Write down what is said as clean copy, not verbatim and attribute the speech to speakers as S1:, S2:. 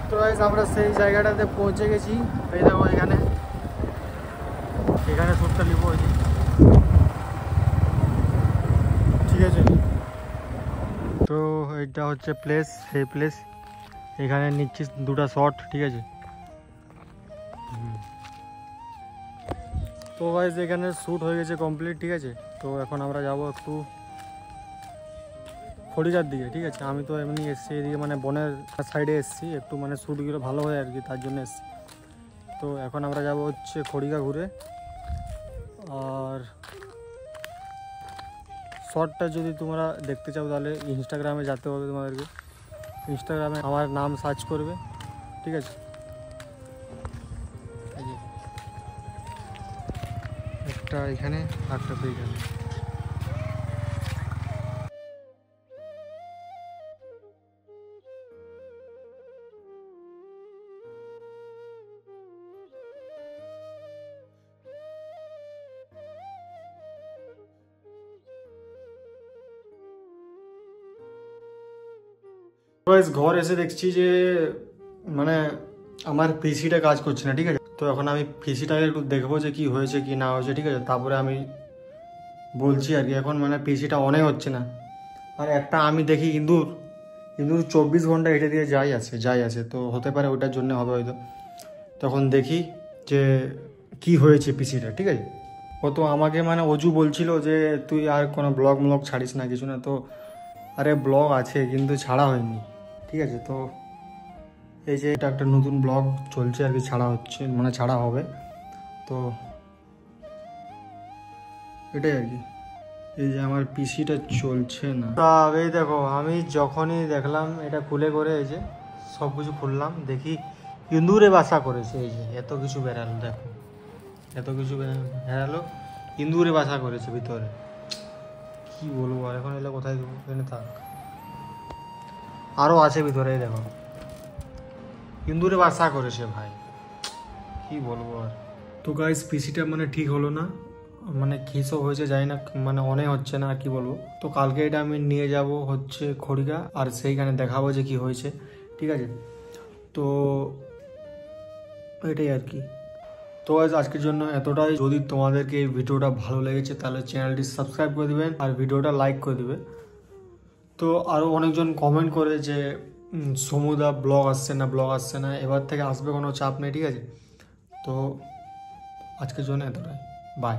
S1: তো গাইস আমরা সেই জায়গাটাতে পৌঁছে গেছি। এই দেখো এখানে শ্যুটটা নিব ওই যে, ঠিক আছে। তো এইটা হচ্ছে প্লেস, সেই প্লেস এখানে নিচ্ছি দুটা শট, ঠিক আছে। তো গাইস এখানে শ্যুট হয়ে গেছে কমপ্লিট, ঠিক আছে। তো এখন আমরা যাব একটু খড়িকার দিকে, ঠিক আছে। আমি তো এমনি এসছি এদিকে, মানে বনের সাইডে এসছি একটু, মানে শ্যুটগুলো ভালো হয় আর কি, তার জন্য এসছি। তো এখন আমরা যাব হচ্ছে খড়িকা ঘুরে। আর শর্টটা যদি তোমরা দেখতে চাও তাহলে ইনস্টাগ্রামে যেতে হবে তোমাদেরকে। ইনস্টাগ্রামে আমার নাম সার্চ করবে, ঠিক আছে। একটা এখানে, একটা তো এখানে। ঘর এসে দেখছি যে মানে আমার পিসিটা কাজ করছে না, ঠিক আছে। তো এখন আমি পিসিটাকে একটু দেখবো যে কি হয়েছে কি না হয়েছে, ঠিক আছে। তারপরে আমি বলছি আর কি। এখন মানে পিসিটা অনেক হচ্ছে না। আর একটা আমি দেখি ইঁদুর 24 ঘন্টা হেঁটে দিয়ে যাই আছে। তো হতে পারে ওইটার জন্য হবে হয়তো। তখন দেখি যে কি হয়েছে পিসিটা, ঠিক আছে। ও তো আমাকে মানে অজু বলছিল যে তুই আর কোনো ব্লগ ছাড়িস না, কিছু না। তো আরে ব্লগ আছে কিন্তু ছাড়া হয়নি, ঠিক আছে। তো এই যে এটা একটা নতুন ব্লগ চলছে আর কি, ছাড়া হচ্ছে, মানে ছাড়া হবে। তো এটাই আর কি। এই যে আমার পিসিটা চলছে না। তা আগেই দেখো, আমি যখনই দেখলাম এটা খুলে করে, এই যে সব কিছু খুললাম, দেখি ইঁদুরে বাসা করেছে। এই যে এত কিছু বেরালো, দেখো এত কিছু বেরালো, ইঁদুরে বাসা করেছে ভিতরে। কি বলবো আর, এখন এলে কোথায় দেবো, এখানে থাক। আরও আছে ভিতরে, দেখো ইঁদুরে বাসা করেছে ভাই, কি বলবো আর। তো গাইস পিসিটা মানে ঠিক হলো না, মানে কী সব হয়েছে জানি না, মানে অনেক হচ্ছে না, আর কি বলবো। তো কালকে এটা আমি নিয়ে যাব হচ্ছে খড়িকা, আর সেইখানে দেখাবো যে কি হয়েছে, ঠিক আছে। তো এটাই আর কি। তো আজকের জন্য এতটাই। যদি তোমাদেরকে এই ভিডিওটা ভালো লেগেছে তাহলে চ্যানেলটি সাবস্ক্রাইব করে দিবেন আর ভিডিওটা লাইক করে দিবে। তো আরও অনেকজন কমেন্ট করে যে সমুদা ব্লগ আসছে না। এবার থেকে আসবে, কোনো চাপ নেই, ঠিক আছে। তো আজকের জন্য এতটাই, বাই।